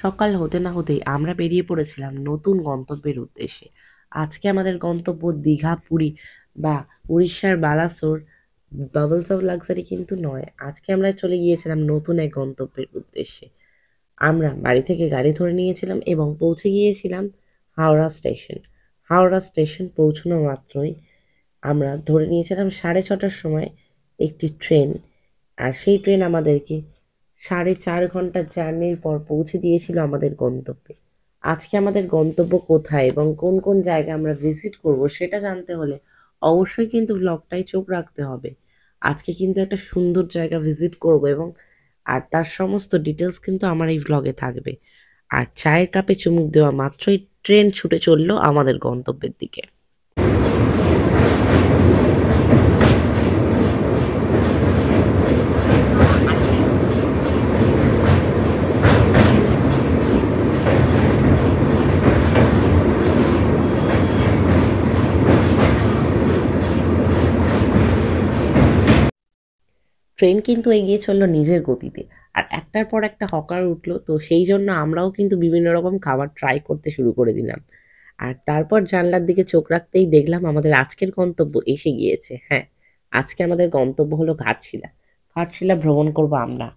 সকাল হতে না হতেই আমরা বেরিয়ে পড়েছিলাম নতুন গন্তব্যের উদ্দেশ্যে। আজকে আমাদের গন্তব্য দীঘা, পুরী বা উড়িষ্যার বালাসোর বাবলস অফ লাক্সারি কিন্তু নয়। আজকে আমরা চলে গিয়েছিলাম নতুন এক গন্তব্যের উদ্দেশ্যে। আমরা বাড়ি থেকে গাড়ি ধরে নিয়েছিলাম এবং পৌঁছে গিয়েছিলাম হাওড়া স্টেশন। হাওড়া স্টেশন পৌঁছানো মাত্রই আমরা ধরে নিয়েছিলাম 6:30টার সময় একটি ট্রেন। আর সেই ট্রেন আমাদেরকে 4.5 ঘন্টা জার্নির পর পৌঁছে দিয়েছিল আমাদের গন্তব্যে। আজকে আমাদের গন্তব্য কোথায় এবং কোন কোন জায়গা আমরা ভিজিট করব সেটা জানতে হলে অবশ্যই কিন্তু ব্লগটায় চোখ রাখতে হবে। আজকে কিন্তু একটা সুন্দর জায়গা ভিজিট করব এবং তার সমস্ত ডিটেলস কিন্তু আমার এই ব্লগে থাকবে। আর চায়ের কাপে চুমুক দেওয়া মাত্রই ট্রেন ছুটে চললো আমাদের গন্তব্যের দিকে। ট্রেন কিন্তু এগিয়ে চললো নিজের গতিতে, আর একটার পর একটা হকার উঠলো, তো সেই জন্য আমরাও কিন্তু বিভিন্ন রকম খাবার ট্রাই করতে শুরু করে দিলাম। আর তারপর জানলার দিকে চোখ রাখতেই দেখলাম আমাদের আজকের গন্তব্য এসে গিয়েছে। হ্যাঁ, আজকে আমাদের গন্তব্য হলো ঘাটশিলা। ঘাটশিলা ভ্রমণ করব আমরা।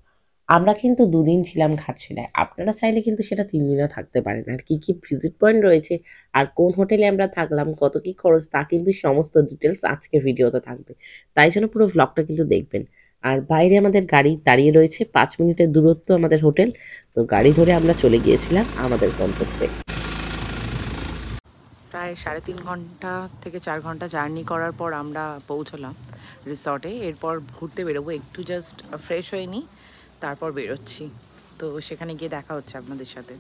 আমরা কিন্তু 2 দিন ছিলাম ঘাটশিলায়। আপনারা চাইলে কিন্তু সেটা 3 দিনও থাকতে পারেন। আর কি কি ভিজিট পয়েন্ট রয়েছে আর কোন হোটেলে আমরা থাকলাম, কত কি খরচ, তা কিন্তু সমস্ত ডিটেলস আজকের ভিডিওতে থাকবে। তাই জন্য পুরো ভ্লগটা কিন্তু দেখবেন। আর বাইরে আমাদের গাড়ি দাঁড়িয়ে রয়েছে, 5 মিনিটের দূরত্ব আমাদের হোটেল। তো গাড়ি ধরে আমরা চলে গিয়েছিলাম আমাদের গন্তব্যে। প্রায় 3.5 ঘন্টা থেকে 4 ঘন্টা জার্নি করার পর আমরা পৌঁছলাম রিসর্টে। এরপর ঘুরতে বেরোবো, একটু জাস্ট ফ্রেশ হয়ে নিই, তারপর বেরোচ্ছি। তো সেখানে গিয়ে দেখা হচ্ছে আপনাদের সাথে।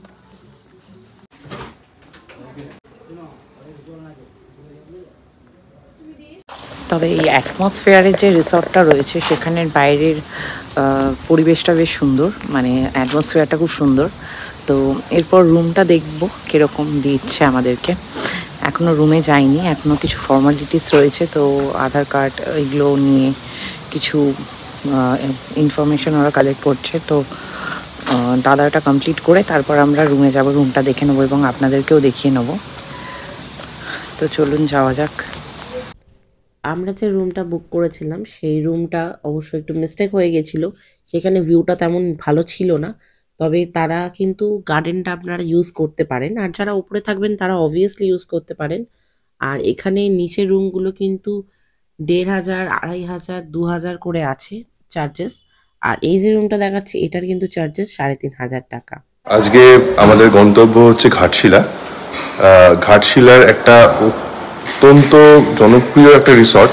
তবে এই অ্যাটমসফেয়ারের যে রিসর্টটা রয়েছে সেখানের বাইরের পরিবেশটা বেশ সুন্দর, মানে অ্যাটমসফেয়ারটা খুব সুন্দর। তো এরপর রুমটা দেখবো কীরকম দিচ্ছে আমাদেরকে। এখনও রুমে যাইনি, এখনও কিছু ফর্মালিটিস রয়েছে। তো আধার কার্ড এগুলো নিয়ে কিছু ইনফরমেশন ওরা কালেক্ট করছে। তো দাদাটা কমপ্লিট করে তারপর আমরা রুমে যাব, রুমটা দেখে নেবো এবং আপনাদেরকেও দেখিয়ে নেবো। তো চলুন যাওয়া যাক। আমরা যে রুমটা বুক করেছিলাম সেই রুমটা অবশ্য একটু মিস্টেক হয়ে গেছিলো। সেখানে ভিউটা তেমন ভালো ছিল না। তবে তারা কিন্তু গার্ডেনটা আপনারা ইউজ করতে পারেন, আর যারা উপরে থাকবেন তারা অবভিয়াসলি ইউজ করতে পারেন। আর এখানে নিচের রুমগুলো কিন্তু 1,500, 2,500, 2,000 করে আছে চার্জেস। আর এই যে রুমটা দেখাচ্ছে এটার কিন্তু চার্জেস 3,500 টাকা। আজকে আমাদের গন্তব্য হচ্ছে ঘাটশিলা। ঘাটশিলার একটা অত্যন্ত জনপ্রিয় একটা রিসর্ট।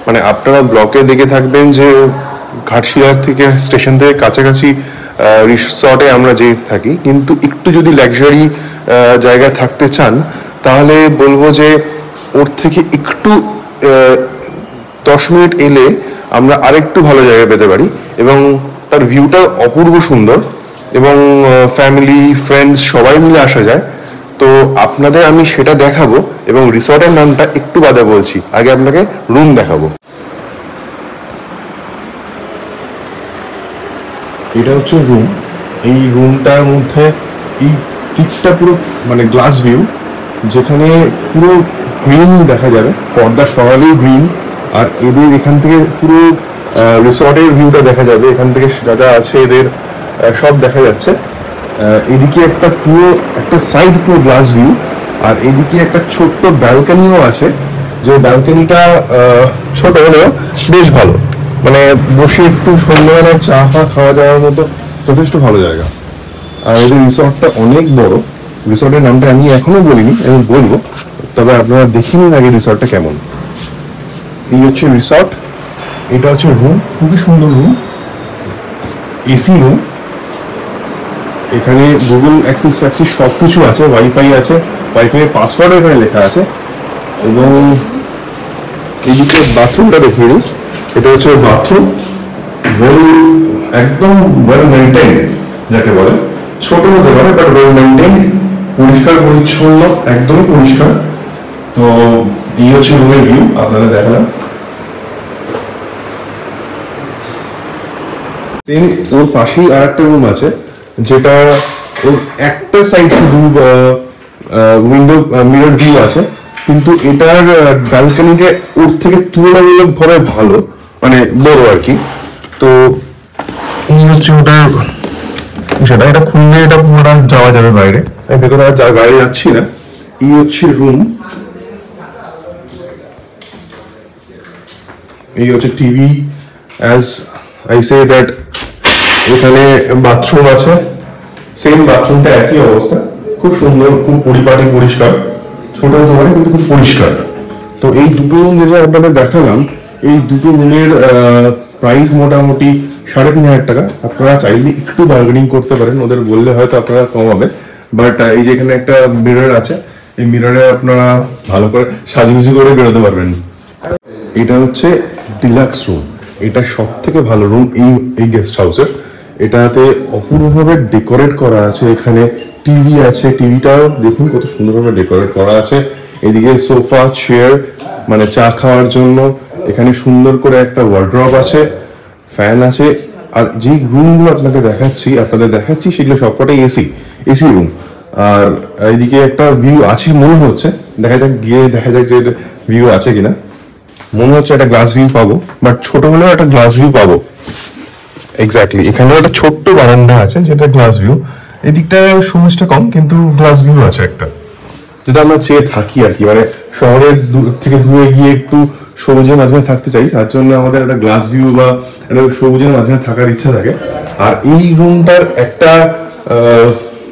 মানে আপনারা ব্লকে দেখে থাকবেন যে ঘাটশিলার থেকে স্টেশন থেকে কাছাকাছি রিসর্টে আমরা যেয়ে থাকি, কিন্তু একটু যদি লাক্সারি জায়গায় থাকতে চান তাহলে বলবো যে ওর থেকে একটু 10 মিনিট এলে আমরা আরেকটু ভালো জায়গা পেতে পারি এবং তার ভিউটা অপূর্ব সুন্দর এবং ফ্যামিলি ফ্রেন্ডস সবাই মিলে আসা যায়। তো আপনাদের আমি সেটা দেখাবো এবং রিসর্টের নামটা একটু বাদে বলছি, আগে আপনাকে রুম দেখাবো। এটা হচ্ছে রুম। এই রুমটার মধ্যে এই টিপটা পুরো মানে গ্লাস ভিউ, যেখানে পুরো গ্রিন দেখা যাবে, পর্দা সরালেই গ্রিন। আর এদের এখান থেকে পুরো রিসর্টের ভিউটা দেখা যাবে, এখান থেকে যা যা আছে এদের সব দেখা যাচ্ছে। এদিকে একটা পুরো একটা সাইড পুরো গ্লাস ভিউ, আর এদিকে একটা ছোট্ট ব্যালকনিও আছে, যে ব্যালকনিটা ছোট হলেও বেশ ভালো, মানে বসে একটু সন্ধ্যাবেলায় চা ফা খাওয়া যাওয়ার মতো যথেষ্ট ভালো জায়গা। আর এই রিসর্টটা অনেক বড়। রিসর্টের নামটা আমি এখনো বলিনি, আমি বলবো, তবে আপনারা দেখে নিন আগে রিসর্টটা কেমন। এই হচ্ছে রিসর্ট, এটা হচ্ছে রুম, খুবই সুন্দর রুম, এসি রুম। এখানে গুগল অ্যাক্সেস ট্যাক্সেস সব কিছু আছে, ওয়াইফাই আছে, ওয়াইফাই পাসওয়ার্ডও এখানে লেখা আছে। এবং এইদিকে বাথরুমটা দেখিয়ে দিই, এটা হচ্ছে বাথরুম, একদম ওয়েল মেনটেন, যাকে বলে ছোট হতে পারে বাট ওয়েল মেনটেন, পরিষ্কার পরিচ্ছন্ন, একদমই পরিষ্কার। তো এই হচ্ছে রুমের ভিউ, আপনাদের দেখালাম। দেন ওর পাশেই আর একটা রুম আছে, যেটা ওর একটা সাইড শুধু উইন্ডো মিরর ভিউ আছে, কিন্তু এটার ব্যালকনিটা ওর থেকে তুলনামূলকভাবে ভালো, মানে বড় আর কি। তো এই হচ্ছে ওটার সেটা, এটা খুললে এটা পুরোটা যাওয়া যাবে বাইরে, আমি ভেতরে আর বাইরে যাচ্ছি না। এই হচ্ছে রুম, এই হচ্ছে TV, as I say that এখানে বাথরুম আছে, সেম বাথরুমটা একই অবস্থা, খুব সুন্দর, খুব পরিপাটি পরিষ্কার, ছোট হতে পারে কিন্তু খুব পরিষ্কার। তো এই দুটো রুম যেটা আপনাদের দেখালাম, এই দুটো রুমের প্রাইস মোটামুটি 3,500 টাকা। আপনারা চাইলে একটু বার্গেনিং করতে পারেন, ওদের বললে হয়তো আপনারা কমাবে, বাট এই যে এখানে একটা মিরর আছে, এই মিররে আপনারা ভালো করে সাজুগুজু করে বেরোতে পারবেন। এটা হচ্ছে ডিলাক্স রুম, এটা সব থেকে ভালো রুম এই গেস্ট হাউসের। এটাতে অপূর্বভাবে ডেকোরেট করা আছে, এখানে টিভি আছে, টিভিটাও দেখুন কত সুন্দরভাবে ডেকোরেট করা আছে। এদিকে সোফা চেয়ার, মানে চা খাওয়ার জন্য, এখানে সুন্দর করে একটা ওয়ার্ড্রপ আছে, ফ্যান আছে। আর যেই রুমগুলো আপনাদের দেখাচ্ছি সেগুলো সবকটাই এসি রুম। আর এইদিকে একটা ভিউ আছে মনে হচ্ছে, দেখা যাক যে ভিউ আছে কিনা। মনে হচ্ছে একটা গ্লাস ভিউ পাবো, বাট ছোট হলেও একটা গ্লাস ভিউ পাবো। এক্স্যাক্টলি, এখানেও একটা ছোট্ট বারান্দা আছে যেটা গ্লাস ভিউ। এদিকটা সবুজটা কম, কিন্তু গ্লাস ভিউ আছে একটা, যেটা আমরা চেয়ে থাকি আর কি, মানে শহরের থেকে দূরে গিয়ে একটু সবুজের মাঝখানে থাকতে চাই, তার জন্য আমাদের একটা গ্লাস ভিউ বা একটা সবুজের মাঝখানে থাকার ইচ্ছা থাকে। আর এই রুমটার একটা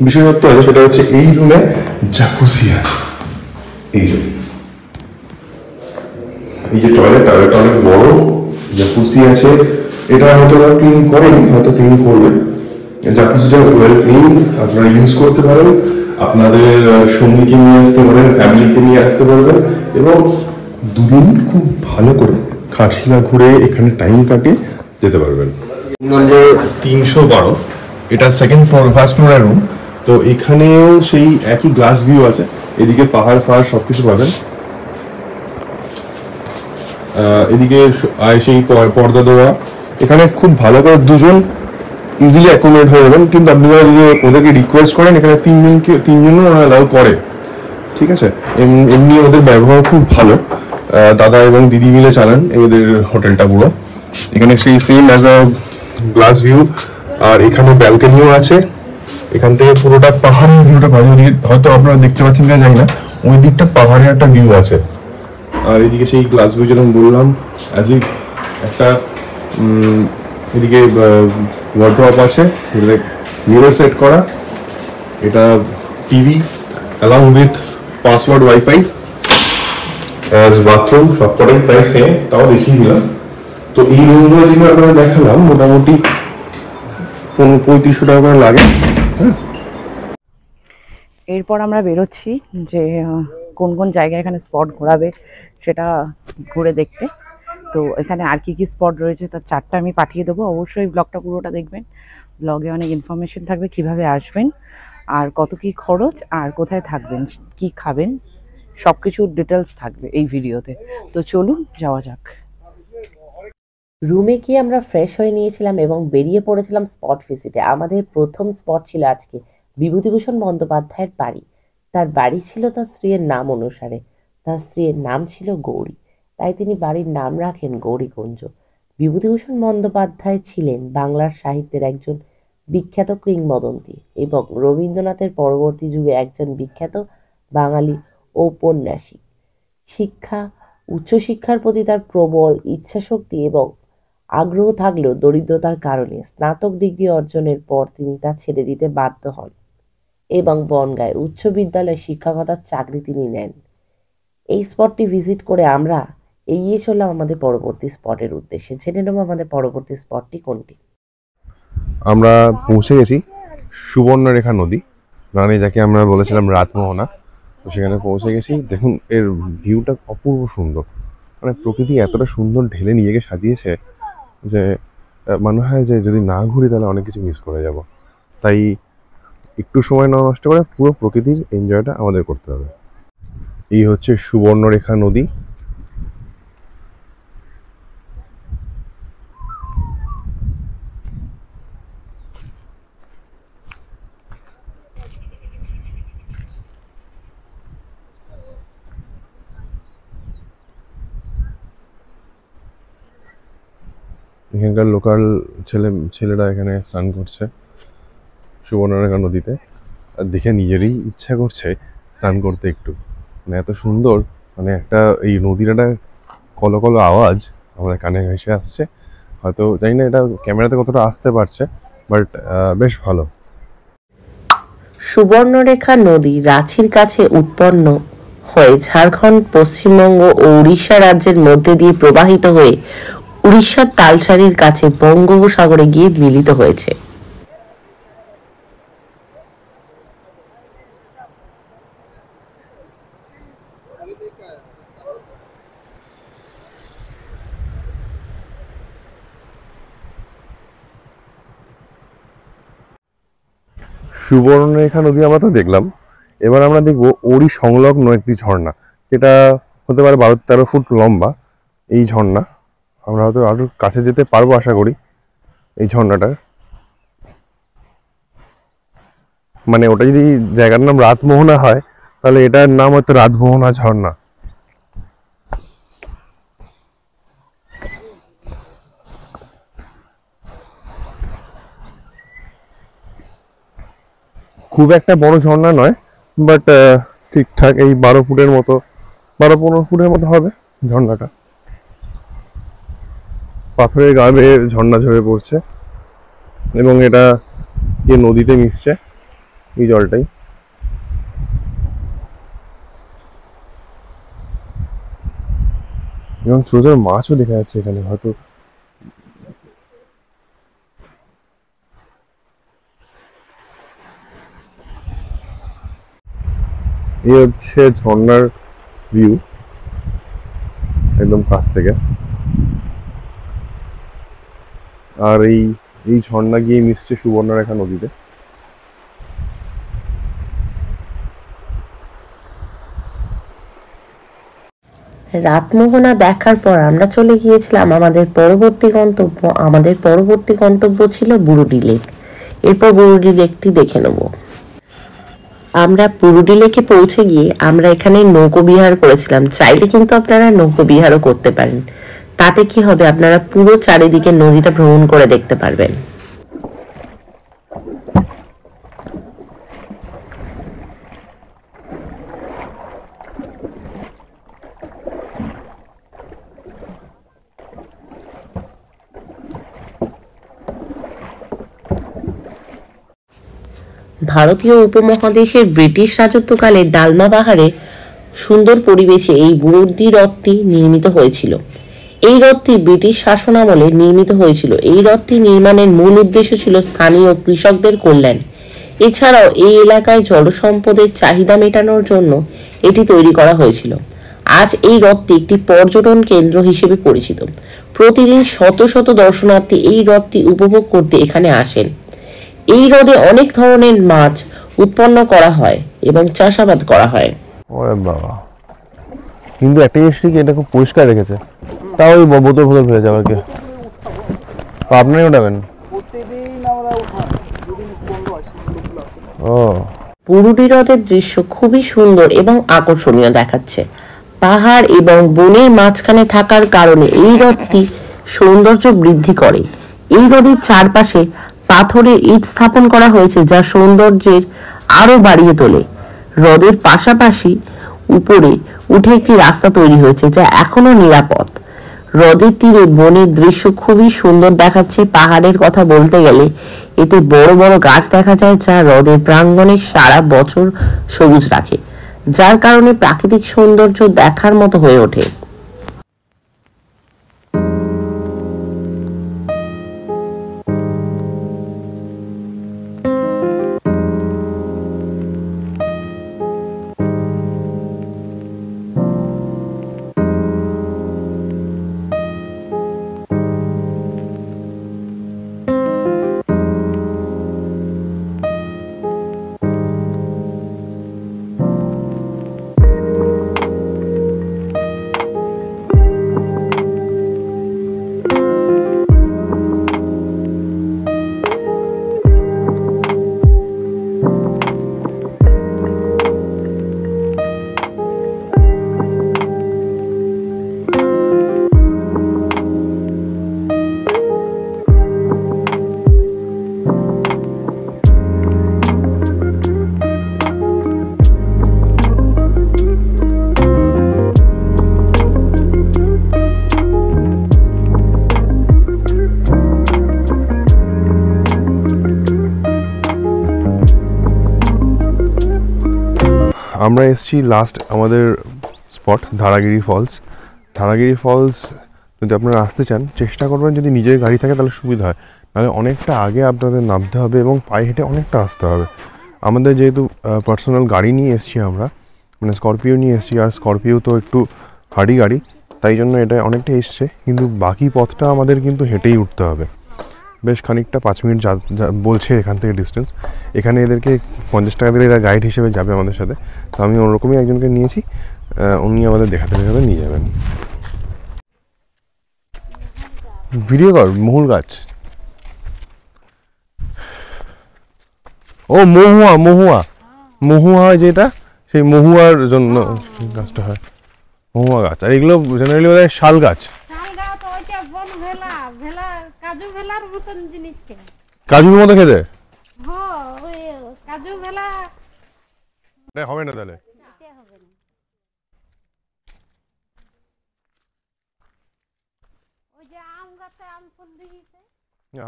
বিশেষত্ব আছে, সেটা হচ্ছে এই রুমে জাকুসি আছে। এই যে টয়লেটটা অনেক বড়, জাকুসি আছে। এটা হয়তো ক্লিন করেনি, হয়তো ক্লিন করবে। জাকুসিটা ওয়েল ক্লিন, আপনারা ইউজ করতে পারেন, আপনাদের সঙ্গীকে নিয়ে আসতে পারেন, ফ্যামিলিকে নিয়ে আসতে পারবেন, এবং দুদিন খুব ভালো করে খাটশিলা ঘুরে এখানে টাইম কাটিয়ে যেতে পারবেন। নম্বর 312, এটা সেকেন্ড ফ্লোর, ফার্স্ট ফ্লোরের রুম। তো এখানেও সেই একই গ্লাস ভিউ আছে, এদিকে পাহাড় ফাহাড় সবকিছু পাবেন। এদিকে সেই পর্দা দেওয়া, এখানে খুব ভালো করে দুজন ইজিলি অ্যাকোমোডেট হয়ে যাবেন। কিন্তু আপনি যদি ওদেরকে রিকোয়েস্ট করেন, এখানে তিনজনও ওরা অ্যালাউ করে, ঠিক আছে। এমনি ওদের ব্যবহার খুব ভালো, দাদা এবং দিদি মিলে চালান এদের হোটেলটা পুরো। এখানে সেই same as a glass view, আর এখানে ব্যালকনিও আছে। এখান থেকে পুরোটা পাহাড়ের ভিউটা পাওয়া যায়, হয়তো আপনারা দেখতে পাচ্ছেন কিনা জানি না, ওই দিকটা পাহাড়ের একটা ভিউ আছে। আর এদিকে সেই গ্লাস ভিউ যেরকম বললাম, অ্যাজ ইফ একটা এদিকে ওয়ার্ড্রপ আছে, মিরর সেট করা, এটা TV along with password wifi, as bathroom সবকটাই প্রায় সেম, তাও দেখিয়ে দিলাম। তো এই রুমগুলো যেগুলো আপনারা দেখালাম মোটামুটি 3500 টাকা করে লাগে। হ্যাঁ, এরপর আমরা বেরোচ্ছি যে কোন কোন জায়গায় এখানে স্পট ঘোরাবে সেটা ঘুরে দেখতে। তো এখানে আর কি কি স্পট রয়েছে তার চারটা আমি পাঠিয়ে দেবো, অবশ্যই ব্লগটা পুরোটা দেখবেন। ব্লগে অনেক ইনফরমেশন থাকবে, কিভাবে আসবেন আর কত কি খরচ আর কোথায় থাকবেন, কি খাবেন, সব কিছুর ডিটেলস থাকবে এই ভিডিওতে। তো চলুন যাওয়া যাক। রুমে গিয়ে আমরা ফ্রেশ হয়ে নিয়েছিলাম এবং বেরিয়ে পড়েছিলাম স্পট ভিজিটে। আমাদের প্রথম স্পট ছিল আজকে বিভূতিভূষণ বন্দ্যোপাধ্যায়ের বাড়ি। তার বাড়ি ছিল তার স্ত্রীর নাম অনুসারে, তার স্ত্রীর নাম ছিল গৌরী, তাই তিনি বাড়ির নাম রাখেন গৌরীকুঞ্জ। বিভূতিভূষণ বন্দ্যোপাধ্যায় ছিলেন বাংলার সাহিত্যের একজন বিখ্যাত কিংবদন্তি এবং রবীন্দ্রনাথের পরবর্তী যুগে একজন বিখ্যাত বাঙালি ঔপন্যাসিক। শিক্ষা, উচ্চশিক্ষার প্রতি তার প্রবল ইচ্ছাশক্তি এবং আগ্রহ থাকলেও দরিদ্রতার কারণে স্নাতক ডিগ্রি অর্জনের পর তিনি তা ছেড়ে দিতে বাধ্য হন এবং বনগাঁয় উচ্চ বিদ্যালয়ে শিক্ষকতার চাকরি তিনি নেন। এই স্পটটি ভিজিট করে আমরা এগিয়ে চললাম আমাদের পরবর্তী স্পটের উদ্দেশ্যে। জেনে নেব আমাদের পরবর্তী স্পটটি কোনটি। আমরা পৌঁছে গেছি সুবর্ণরেখা নদী, মানে যাকে আমরা বলেছিলাম রাতমোহনা। তো সেখানে পৌঁছে গেছি। দেখুন এর ভিউটা অপূর্ব সুন্দর, মানে প্রকৃতি এতটা সুন্দর ঢেলে নিয়ে গিয়ে সাজিয়েছে যে মনে হয় যে যদি না ঘুরি তাহলে অনেক কিছু মিস করে যাব। তাই একটু সময় না নষ্ট করে পুরো প্রকৃতির এনজয়টা আমাদের করতে হবে। এই হচ্ছে সুবর্ণরেখা নদী। এখানকার লোকাল ছেলেরা এখানে স্নান করছে সুবর্ণরেখা নদীতে, আর দেখে নিজেরই ইচ্ছা করছে স্নান করতে একটু। মানে এত সুন্দর, মানে একটা এই নদীর একটা কলো কলো আওয়াজ আমাদের কানে ভেসে আসছে। হয়তো জানি না এটা ক্যামেরাতে কতটা আসতে পারছে, বাট বেশ ভালো। সুবর্ণরেখা নদী রাঁচির কাছে উৎপন্ন হয়ে ঝাড়খণ্ড, পশ্চিমবঙ্গ ও উড়িষ্যা রাজ্যের মধ্যে দিয়ে প্রবাহিত হয়ে উড়িষ্যার তালসারির কাছে বঙ্গোপসাগরে গিয়ে মিলিত হয়েছে। সুবর্ণরেখা নদী আমরা তো দেখলাম, এবার আমরা দেখবো ওরই সংলগ্ন একটি ঝর্ণা, যেটা হতে পারে 12-13 ফুট লম্বা। এই ঝর্ণা আমরা হয়তো আরো কাছে যেতে পারবো আশা করি। এই ঝর্ণাটার মানে ওটা যদি জায়গার নাম রাতমোহনা হয়, তাহলে এটার নাম হয়তো রাতমোহনা ঝর্ণা। খুব একটা বড় ঝর্ণা নয়, বাট ঠিকঠাক এই 12 ফুটের মতো, 12-15 ফুটের মতো হবে ঝর্ণাটা। পাথরের গা বেয়ে ঝর্ণা ঝরে পড়ছে এবং এটা গিয়ে নদীতে মিশছে এই জলটাই। এবং ছোট ছোট মাছও দেখা যাচ্ছে এখানে হয়তো। এই হচ্ছে ঝর্ণার ভিউ একদম কাছ থেকে। আর এই ঝর্ণা গিয়ে মিশছে সুবর্ণরেখা নদীতে। রাতমোহনা দেখার পর আমরা চলে গিয়েছিলাম আমাদের পরবর্তী গন্তব্য। আমাদের পরবর্তী গন্তব্য ছিল বুরুডি লেক। এরপর বুরুডি লেকটি দেখে নেব। আমরা বুরুডি লেকে পৌঁছে গিয়ে আমরা এখানে নৌকো বিহার করেছিলাম। চাইলে কিন্তু আপনারা নৌকো বিহারও করতে পারেন। তাতে কি হবে, আপনারা পুরো চারিদিকে নদীটা ভ্রমণ করে দেখতে পারবেন। ভারতীয় উপমহাদেশের ব্রিটিশ রাজত্বকালে ডালমা পাহাড়ে সুন্দর পরিবেশে এই বুরুডি হ্রদটি নির্মিত হয়েছিল। এই হ্রদটি ব্রিটিশ শাসনামলে নির্মিত হয়েছিল। এই হ্রদটি নির্মাণের মূল উদ্দেশ্য ছিল স্থানীয় কৃষকদের কল্যাণ। এছাড়াও এই এলাকায় জলসম্পদের চাহিদা মেটানোর জন্য এটি তৈরি করা হয়েছিল। আজ এই হ্রদটি একটি পর্যটন কেন্দ্র হিসেবে পরিচিত। প্রতিদিন শত শত দর্শনার্থী এই হ্রদটি উপভোগ করতে এখানে আসেন। এই হ্রদে অনেক ধরনের মাছ উৎপন্ন করা হয় এবং চাষাবাদ করা হয়। ওরে বাবা, কিন্তু একটা জিনিস কি, এটা খুব পরিষ্কার রেখেছে। তাও ওই বোতল ফোতল ফেলে যাবে কে? তো আপনারাই ওঠাবেন? ও, বুরুডি হ্রদের দৃশ্য খুবই সুন্দর এবং আকর্ষণীয় দেখাচ্ছে। পাহাড় এবং বনের মাঝখানে থাকার কারণে এই হ্রদটি সৌন্দর্য বৃদ্ধি করে। এই হ্রদের চারপাশে পাথরের ইট স্থাপন করা হয়েছে, যা সৌন্দর্যের আরো বাড়িয়ে তোলে। হ্রদের পাশাপাশি উপরে উঠে একটি রাস্তা তৈরি হয়েছে, যা এখনো নিরাপদ। হ্রদের তীরে বনের দৃশ্য খুবই সুন্দর দেখাচ্ছে। পাহাড়ের কথা বলতে গেলে এতে বড় বড় গাছ দেখা যায়, যা হ্রদের প্রাঙ্গণে সারা বছর সবুজ রাখে, যার কারণে প্রাকৃতিক সৌন্দর্য দেখার মতো হয়ে ওঠে। আমরা এসেছি লাস্ট আমাদের spot Dharagiri falls. Dharagiri falls যদি আপনারা আসতে চান চেষ্টা করবেন যদি নিজের গাড়ি থাকে তাহলে সুবিধা হয়, নাহলে অনেকটা আগে আপনাদের নামতে হবে এবং পায়ে হেঁটে অনেকটা আসতে হবে। আমাদের যেহেতু পার্সোনাল গাড়ি নিয়ে এসেছি আমরা, মানে স্করপিও নিয়ে এসেছি, আর স্করপিও তো একটু হার্ডি গাড়ি, তাই জন্য এটা অনেকটা এসছে, কিন্তু বাকি পথটা আমাদের কিন্তু হেঁটেই উঠতে হবে। বেশ খানিকটা 5 মিনিট বলছে এখান থেকে ডিস্টেন্স। এখানে এদেরকে 50 টাকা দিলে এরা গাইড হিসেবে যাবে আমাদের সাথে, তো আমি ওরকমই একজনকে নিয়েছি, উনি আমাদের দেখাতে দেখাতে নিয়ে যাবেন। ভিডিও কর মহুল গাছ, ও মহুয়া মহুয়া মহুয়া যেটা, সেই মহুয়ার জন্য গাছটা হয় মহুয়া গাছ। আর এগুলো জেনারেলি বোধ হয় শাল গাছ। কাজুর মতো খেতে হবে না তাহলে।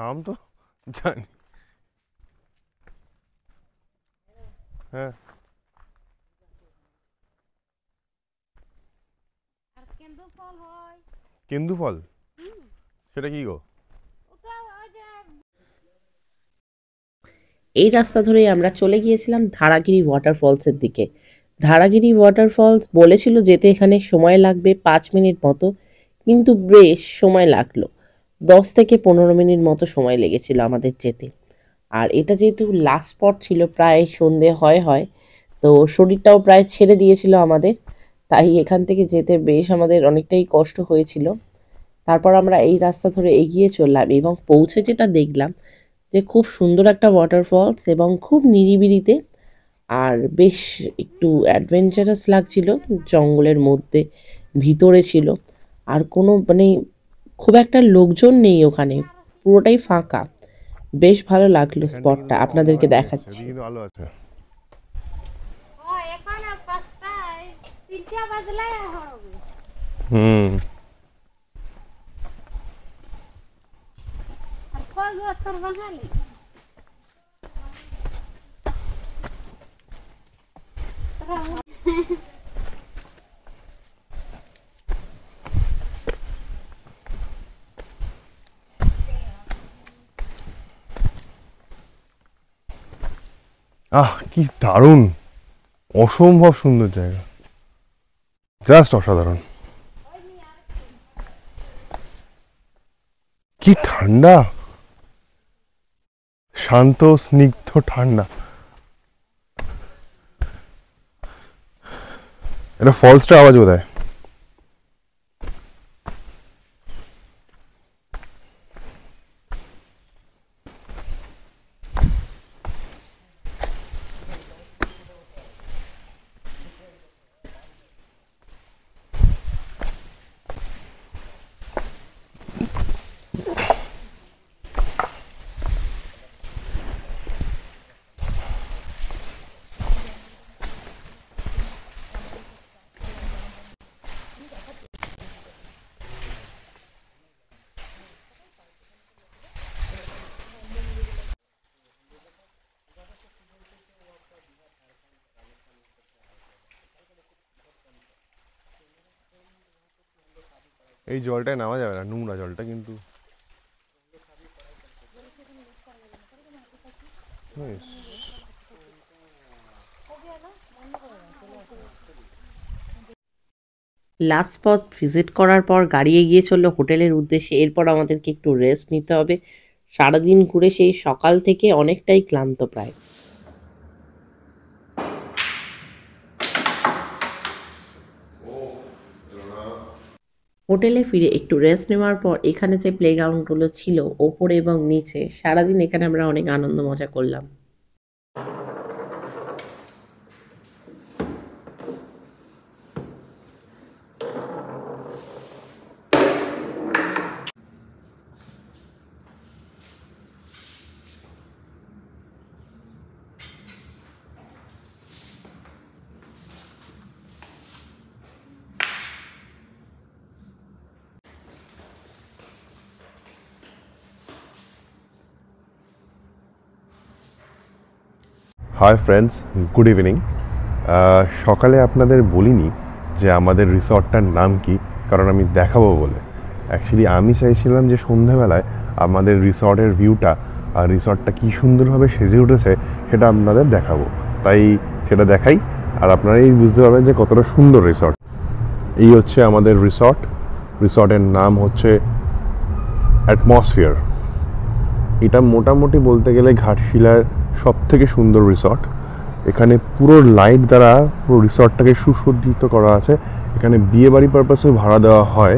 আম তো জানি, হ্যাঁ। কেন্দু ফল, সেটা কি গো? এই রাস্তা ধরেই আমরা চলে গিয়েছিলাম ধারাগিরি ওয়াটারফলসের দিকে। ধারাগিরি ওয়াটারফলস বলেছিল যেতে এখানে সময় লাগবে 5 মিনিট মতো, কিন্তু বেশ সময় লাগলো। 10 থেকে 15 মিনিট মতো সময় লেগেছিল আমাদের যেতে। আর এটা যেহেতু লাস্ট স্পট ছিল, প্রায় সন্ধে হয়, তো শরীরটাও প্রায় ছেড়ে দিয়েছিল আমাদের, তাই এখান থেকে যেতে বেশ আমাদের অনেকটাই কষ্ট হয়েছিল। তারপর আমরা এই রাস্তা ধরে এগিয়ে চললাম এবং পৌঁছে যেটা দেখলাম যে খুব সুন্দর একটা ওয়াটারফলস এবং খুব নিরিবিলিতে, আর বেশ একটু অ্যাডভেঞ্চারাস লাগছিল, জঙ্গলের মধ্যে ভিতরে ছিল। আর কোনো মানে খুব একটা লোকজন নেই ওখানে, পুরোটাই ফাঁকা। বেশ ভালো লাগলো স্পটটা, আপনাদেরকে দেখাচ্ছি। আলো আছে। হুম, কি দারুণ, অসম্ভব সুন্দর জায়গা, জাস্ট অসাধারণ। কি ঠান্ডা, শান্ত স্নিগ্ধ ঠান্ডা। এটা ফলসটা আওয়াজ বোধহয়। এই জলটায় নামা যাবে না, নোংরা জলটা কিন্তু। লাস্ট স্পট ভিজিট করার পর গাড়ি এগিয়ে চললো হোটেলের উদ্দেশ্যে। এরপর আমাদেরকে একটু রেস্ট নিতে হবে, সারাদিন ঘুরে সেই সকাল থেকে অনেকটাই ক্লান্ত প্রায়। হোটেলে ফিরে একটু রেস্ট নেওয়ার পর এখানে যে প্লেগ্রাউন্ডগুলো ছিল ওপরে এবং নিচে, সারাদিন এখানে আমরা অনেক আনন্দ মজা করলাম। Hi friends, good evening. সকালে আপনাদের বলিনি যে আমাদের রিসর্টটার নাম কি, কারণ আমি দেখাবো বলে। অ্যাকচুয়ালি আমি চাইছিলাম যে সন্ধ্যাবেলায় আমাদের রিসর্টের ভিউটা আর রিসর্টটা কী সুন্দরভাবে সেজে উঠেছে সেটা আপনাদের দেখাবো, তাই সেটা দেখাই আর আপনারাই বুঝতে পারবেন যে কতটা সুন্দর রিসর্ট। এই হচ্ছে আমাদের রিসর্টের নাম হচ্ছে অ্যাটমসফিয়ার। এটা মোটামুটি বলতে গেলে ঘাটশিলার সব থেকে সুন্দর রিসর্ট। এখানে পুরো লাইট দ্বারা পুরো রিসর্টটাকে সুসজ্জিত করা আছে। এখানে বিয়েবাড়ি পারপাসেও ভাড়া দেওয়া হয়,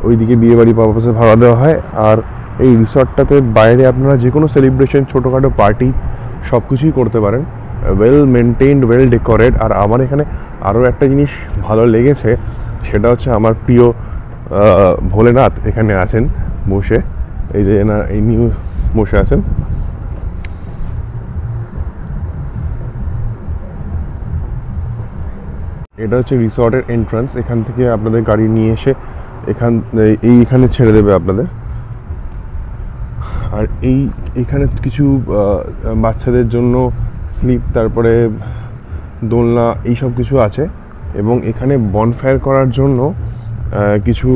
ওইদিকে বিয়েবাড়ি পারপাসে ভাড়া দেওয়া হয়। আর এই রিসর্টটাতে বাইরে আপনারা যে কোনো সেলিব্রেশন, ছোটোখাটো পার্টি সব কিছুই করতে পারেন। Well maintained, well decorate. আর আমার এখানে আরও একটা জিনিস ভালো লেগেছে, সেটা হচ্ছে আমার প্রিয় ভোলেনাথ এখানে আছেন বসে। এই যে এই নিউ বসে আছেন। এটা হচ্ছে রিসর্টের এন্ট্রান্স। এখান থেকে আপনাদের গাড়ি নিয়ে এসে এইখানে ছেড়ে দেবে আপনাদের। আর এইখানে কিছু বাচ্চাদের জন্য স্লিপ, তারপরে দোলনা, এই সব কিছু আছে। এবং এখানে বনফায়ার করার জন্য কিছু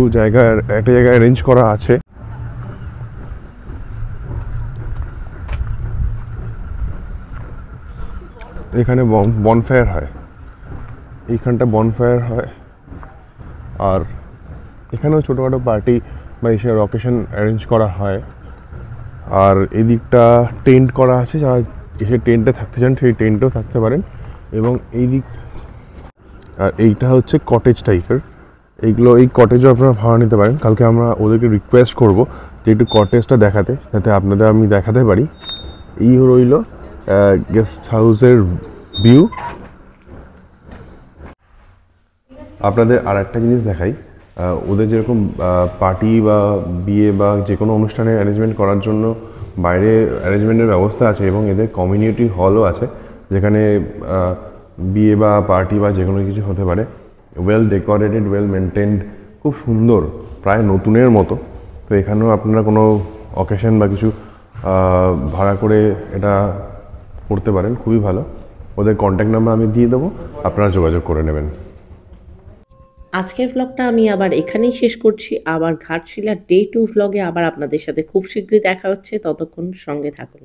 একটা জায়গায় অ্যারেঞ্জ করা আছে। এখানে বনফায়ার হয়, এইখানটা বনফায়ার হয়। আর এখানেও ছোটোখাটো পার্টি বা এসব অকেশন অ্যারেঞ্জ করা হয়। আর এদিকটা টেন্ট করা আছে, যারা এসে টেন্টে থাকতে চান সেই টেন্টেও থাকতে পারেন। এবং আর এইটা হচ্ছে কটেজ টাইপের। এই কটেজও আপনারা ভাড়া নিতে পারেন। কালকে আমরা ওদেরকে রিকোয়েস্ট করব যে একটু কটেজটা দেখাতে, যাতে আপনাদের আমি দেখাতে পারি। এই রইল গেস্ট হাউসের ভিউ। আপনাদের আর একটা জিনিস দেখাই, ওদের যেরকম পার্টি বা বিয়ে বা যে কোনো অনুষ্ঠানে অ্যারেঞ্জমেন্ট করার জন্য বাইরে অ্যারেঞ্জমেন্টের ব্যবস্থা আছে, এবং এদের কমিউনিটি হলও আছে, যেখানে বিয়ে বা পার্টি বা যে কোনো কিছু হতে পারে। ওয়েল ডেকোরেটেড, ওয়েল মেনটেন্ড, খুব সুন্দর, প্রায় নতুনের মতো। তো এখানেও আপনারা কোনো অকেশন বা কিছু ভাড়া করে এটা করতে পারেন, খুবই ভালো। ওদের কন্ট্যাক্ট নাম্বার আমি দিয়ে দেবো, আপনারা যোগাযোগ করে নেবেন। আজকের ভ্লগটা আমি আবার এখানেই শেষ করছি। আবার ঘাটশিলা ডে 2 ভ্লগে আবার আপনাদের সাথে খুব শীঘ্রই দেখা হচ্ছে। ততক্ষণ সঙ্গে থাকুন।